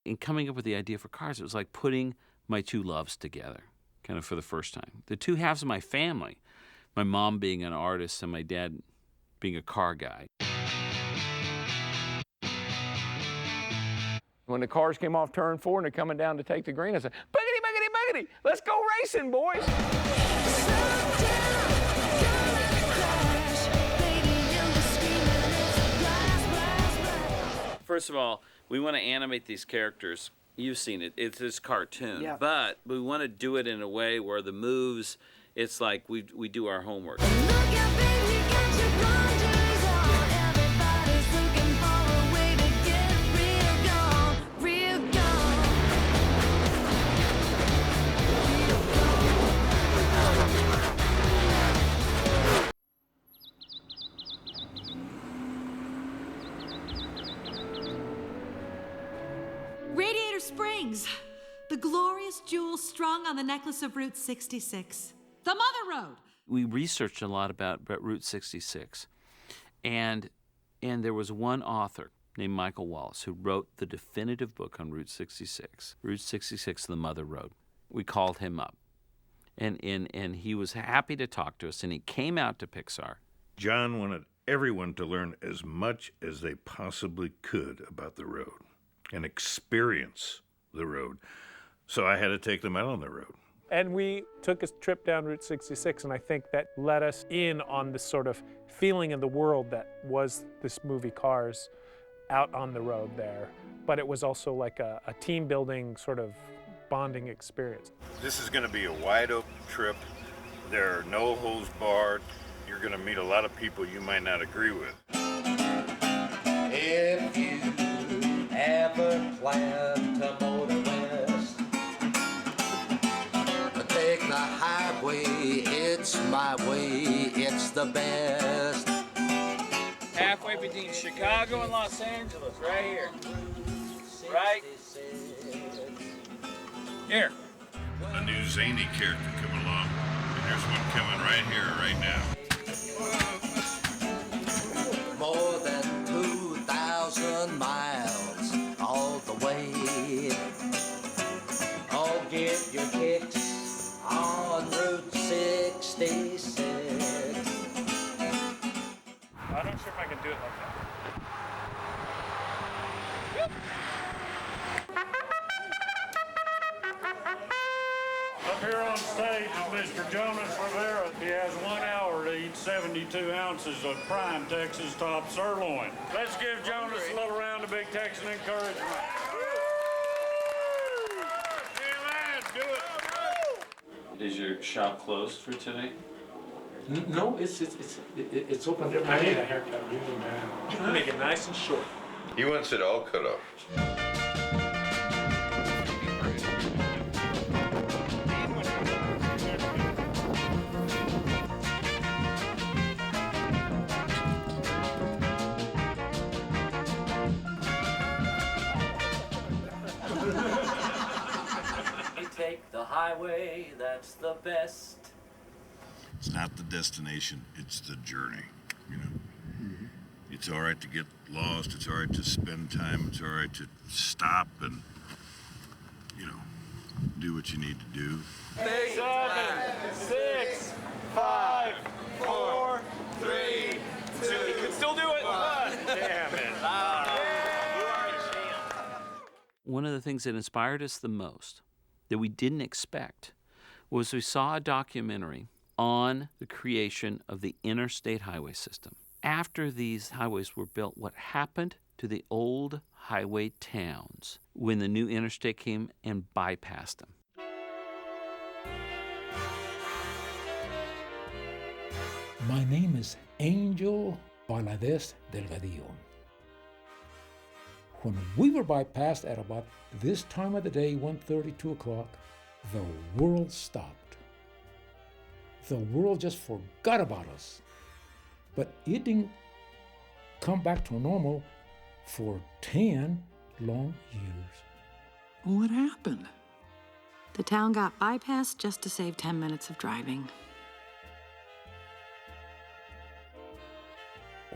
in coming up with the idea for cars, it was like putting my two loves together, kind of for the first time. The two halves of my family, my mom being an artist and my dad being a car guy. When the cars came off turn 4 and they're coming down to take the green, I said, boogity, boogity, boogity, let's go racing, boys. First of all, we want to animate these characters. You've seen it. It's this cartoon. Yeah. But we want to do it in a way where the moves, it's like we do our homework. Radiator Springs, the glorious jewel strung on the necklace of Route 66, the Mother Road. We researched a lot about Route 66, and there was one author named Michael Wallace who wrote the definitive book on Route 66, Route 66, the Mother Road. We called him up, and he was happy to talk to us, and he came out to Pixar. John wanted everyone to learn as much as they possibly could about the road and experience the road. So I had to take them out on the road. And we took a trip down Route 66, and I think that let us in on this sort of feeling in the world that was this movie Cars out on the road there. But it was also like a team-building sort of bonding experience. This is going to be a wide-open trip. There are no holds barred. You're going to meet a lot of people you might not agree with. If you ever plan to motor west, take the highway, it's my way, it's the best. Halfway between Chicago and Los Angeles, right here. Right here. A new zany character coming along, and there's one coming right here, right now. More than 2,000 miles all the way. Oh, get your kicks on Route 66. I'm not sure if I can do it like that. Up here on stage is Mr. Jonas Rivera. He has 1 hour to eat 72 ounces of prime Texas top sirloin. Let's give Jonas a little round of big Texan encouragement. Yeah, man, do it. Is your shop closed for today? No, it's open. I need a haircut really bad. Make it nice and short. He wants it all cut off. We take the highway, that's the best. It's not the destination, it's the journey, you know. It's all right to get lost, it's all right to spend time, it's all right to stop and, you know, do what you need to do. 7, 6, 5, 4, 3, 2. You can still do it. 1. Damn it. One of the things that inspired us the most, that we didn't expect, was we saw a documentary on the creation of the interstate highway system. After these highways were built, what happened to the old highway towns when the new interstate came and bypassed them? My name is Angel Valadez Delgadillo. When we were bypassed at about this time of the day, 1:30, 2 o'clock, the world stopped. The world just forgot about us. But it didn't come back to normal for 10 long years. What happened? The town got bypassed just to save 10 minutes of driving.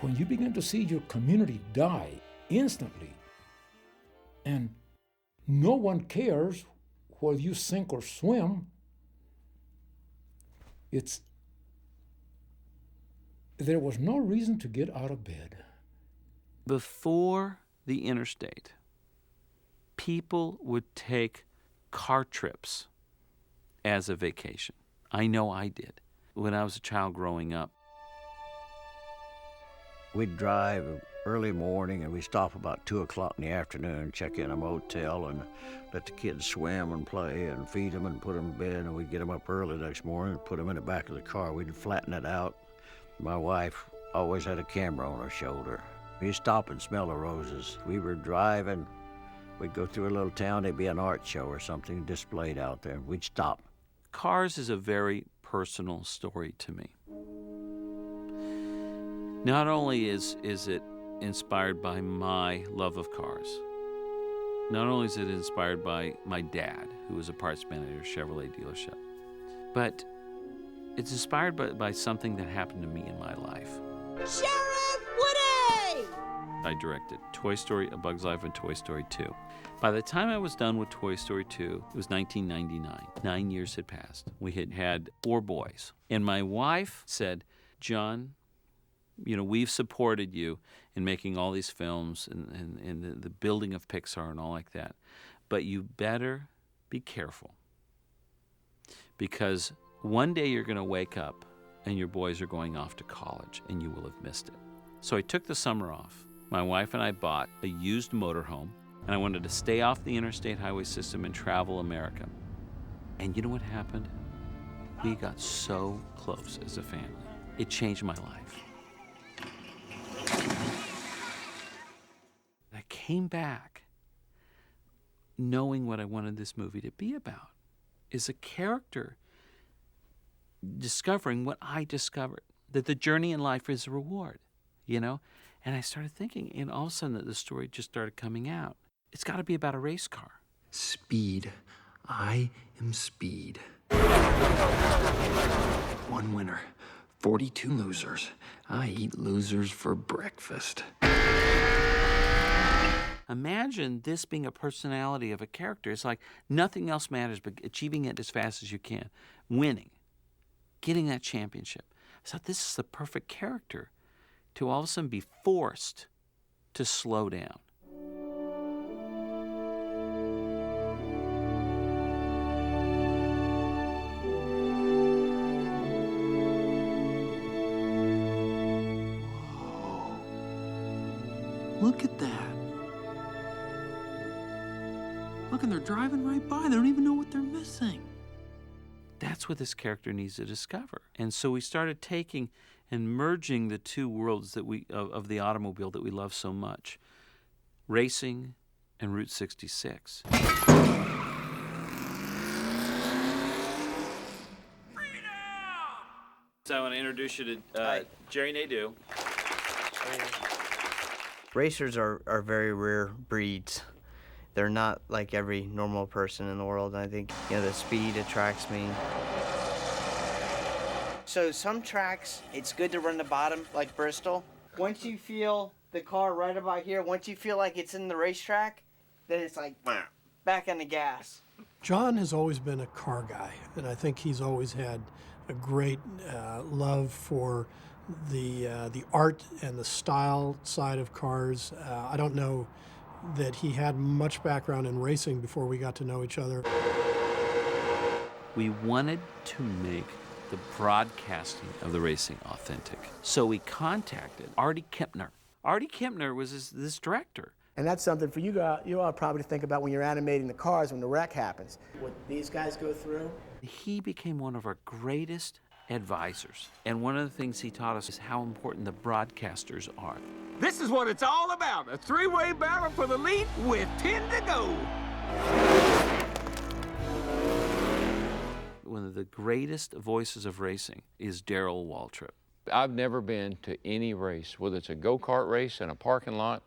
When you begin to see your community die instantly, and No one cares whether you sink or swim. There was no reason to get out of bed. Before the interstate, people would take car trips as a vacation. I know I did when I was a child growing up. We'd drive early morning and we'd stop about 2 o'clock in the afternoon, check in a motel and let the kids swim and play and feed them and put them in bed, and we'd get them up early the next morning and put them in the back of the car. We'd flatten it out. My wife always had a camera on her shoulder. We'd stop and smell the roses. We were driving. We'd go through a little town. There'd be an art show or something displayed out there. We'd stop. Cars is a very personal story to me. Not only is it inspired by my love of cars, not only is it inspired by my dad, who was a parts manager at a Chevrolet dealership, but it's inspired by something that happened to me in my life. Sheriff Woody! I directed Toy Story, A Bug's Life, and Toy Story 2. By the time I was done with Toy Story 2, it was 1999. 9 years had passed. We had 4 boys. And my wife said, John, we've supported you in making all these films and the building of Pixar and all like that. But you better be careful, because one day you're going to wake up and your boys are going off to college and you will have missed it. So I took the summer off. My wife and I bought a used motorhome, and I wanted to stay off the interstate highway system and travel America. And you know what happened? We got so close as a family. It changed my life. I came back knowing what I wanted this movie to be about, is a character discovering what I discovered, that the journey in life is a reward, And I started thinking, and all of a sudden the story just started coming out. It's got to be about a race car. Speed. I am speed. 1 winner, 42 losers. I eat losers for breakfast. Imagine this being a personality of a character. It's like nothing else matters but achieving it as fast as you can, winning, getting that championship. So this is the perfect character to all of a sudden be forced to slow down. Whoa. Look at that. Look, and they're driving right by. They don't even know what they're missing. That's what this character needs to discover. And so we started taking and merging the two worlds that of the automobile that we love so much, racing and Route 66. So I want to introduce you to Jerry Nadeau. Racers are very rare breeds. They're not like every normal person in the world. I think, the speed attracts me. So some tracks, it's good to run the bottom, like Bristol. Once you feel the car right about here, once you feel like it's in the racetrack, then it's like back on the gas. John has always been a car guy, and I think he's always had a great love for the art and the style side of cars. I don't know that he had much background in racing before we got to know each other. We wanted to make the broadcasting of the racing authentic. So we contacted Artie Kempner. Artie Kempner was this director. And that's something for you all probably to think about when you're animating the cars when the wreck happens. What these guys go through. He became one of our greatest advisors. And one of the things he taught us is how important the broadcasters are. This is what it's all about, a three-way battle for the lead with 10 to go. One of the greatest voices of racing is Darrell Waltrip. I've never been to any race, whether it's a go-kart race in a parking lot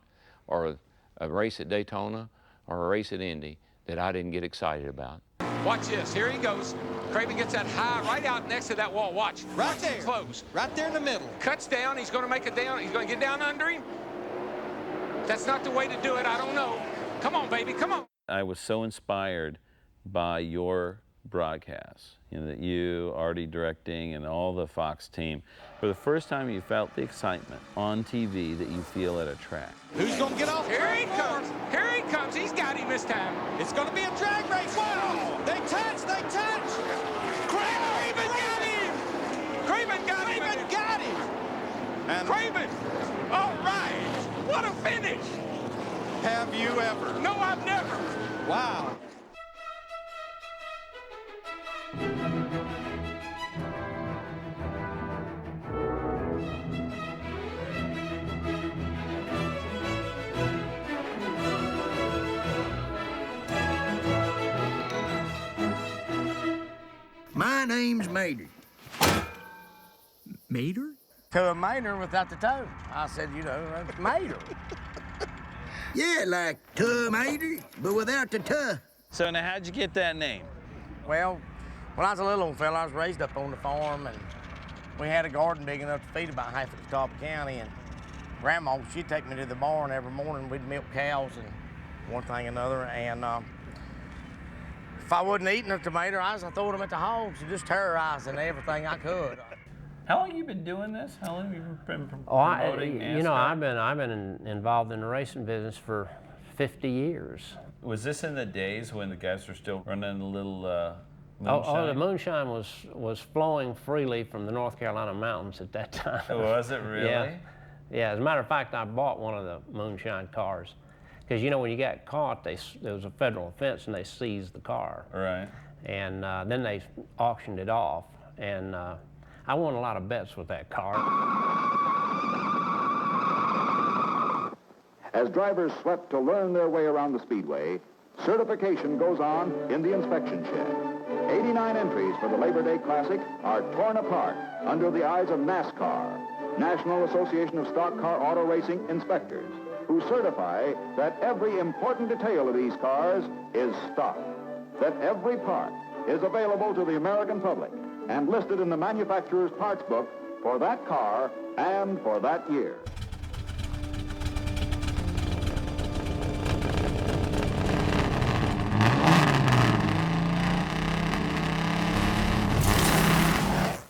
or a race at Daytona or a race at Indy, that I didn't get excited about. Watch this, here he goes. Craven gets that high right out next to that wall. Watch. Right there. Close. Right there in the middle. Cuts down, he's gonna make it down, he's gonna get down under him. That's not the way to do it, I don't know. Come on, baby, come on. I was so inspired by your broadcasts, that you, Artie directing, and all the Fox team. For the first time, you felt the excitement on TV that you feel at a track. Who's going to get off? Here he comes. Here he comes. He's got him this time. It's going to be a drag race. Wow. They touch. They touch. Craven got him. Craven got him. Craven got him. And Craven. All right. What a finish. Have you ever? No, I've never. Wow. My name's Mater. Mater? To a mater without the toe. I said, mater. Yeah, like Mater, but without the tuh. So now, how'd you get that name? Well, when I was a little fella, I was raised up on the farm, and we had a garden big enough to feed about half of the top of the county, and Grandma, she'd take me to the barn every morning. We'd milk cows and one thing and another, and if I wasn't eating a tomato, I throw them at the hogs and just terrorizing everything I could. How long have you been doing this? How long have you been promoting I've been involved in the racing business for 50 years. Was this in the days when the guys were still running the little moonshine? Oh, the moonshine was flowing freely from the North Carolina mountains at that time. Was it really? Yeah. Yeah, as a matter of fact, I bought one of the moonshine cars. Because, when you got caught, there was a federal offense and they seized the car. Right. And then they auctioned it off. And I won a lot of bets with that car. As drivers swept to learn their way around the speedway, certification goes on in the inspection shed. 89 entries for the Labor Day Classic are torn apart under the eyes of NASCAR, National Association of Stock Car Auto Racing Inspectors, who certify that every important detail of these cars is stock, that every part is available to the American public and listed in the manufacturer's parts book for that car and for that year.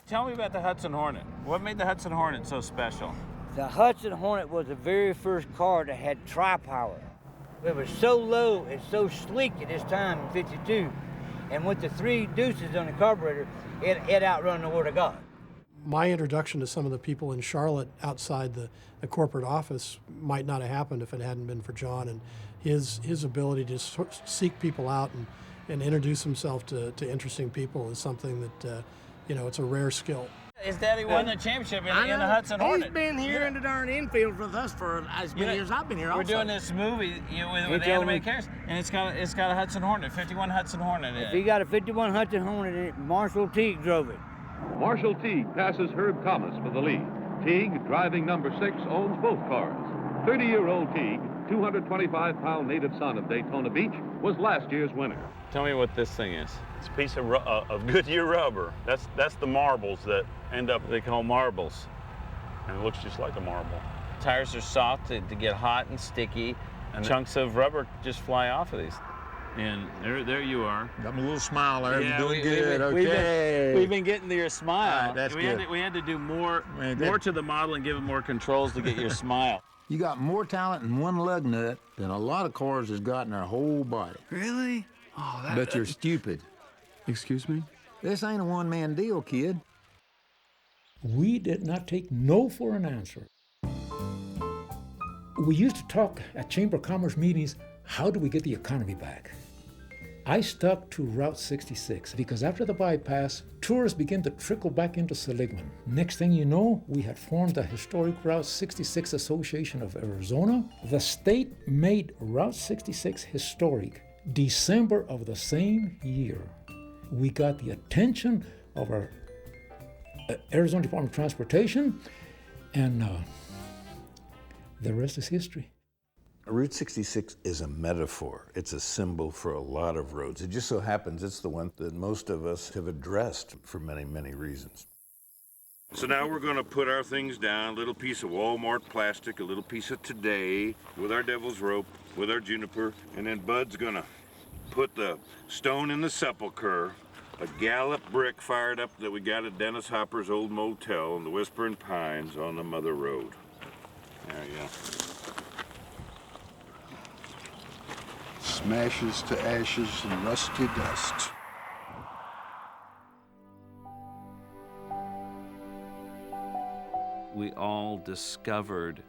Tell me about the Hudson Hornet. What made the Hudson Hornet so special? The Hudson Hornet was the very first car that had tri-power. It was so low and so sleek at this time in '52, and with the 3 deuces on the carburetor, it outrun the Word of God. My introduction to some of the people in Charlotte outside the corporate office might not have happened if it hadn't been for John, and his ability to seek people out and introduce himself to interesting people is something that, it's a rare skill. His daddy won the championship in the Hudson Hornet. He's been here in the darn infield with us for as many years I've been here. We're doing this movie with animated characters, and it's got a Hudson Hornet, 51 Hudson Hornet in it. If he got a 51 Hudson Hornet in it, Marshall Teague drove it. Marshall Teague passes Herb Thomas for the lead. Teague, driving number 6, owns both cars. 30-year-old Teague, 225-pound native son of Daytona Beach, was last year's winner. Tell me what this thing is. It's a piece of Goodyear rubber. That's the marbles that end up, They call marbles. and it looks just like a marble. Tires are soft to get hot and sticky, and chunks of rubber just fly off of these. And there you are. Got my little smile there. Yeah, You're doing good. Okay. We've been getting to your smile. All right, that's good. We had to do more to the model and give it more controls to get your smile. You got more talent in one lug nut than a lot of cars has got in their whole body. Really? Oh, But you're stupid. Excuse me? This ain't a one-man deal, kid. We did not take no for an answer. We used to talk at Chamber of Commerce meetings, how do we get the economy back? I stuck to Route 66 because after the bypass, tourists began to trickle back into Seligman. Next thing you know, we had formed the historic Route 66 Association of Arizona. The state made Route 66 historic December of the same year. We got the attention of our Arizona Department of Transportation, and the rest is history. Route 66 is a metaphor. It's a symbol for a lot of roads. It just so happens it's the one that most of us have addressed for many, many reasons. So now we're going to put our things down, a little piece of Walmart plastic, a little piece of Today, with our devil's rope, with our juniper, and then Bud's going to put the stone in the sepulcher, a Gallup brick fired up that we got at Dennis Hopper's old motel in the Whispering Pines on the Mother Road. There you go. Smashes to ashes and rusty dust. We all discovered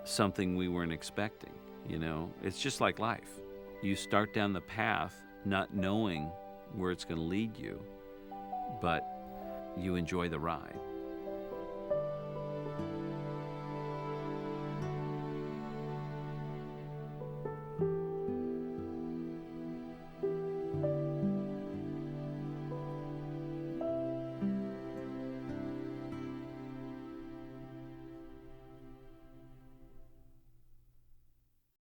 something we weren't expecting, you know? It's just like life. You start down the path not knowing where it's going to lead you, but you enjoy the ride.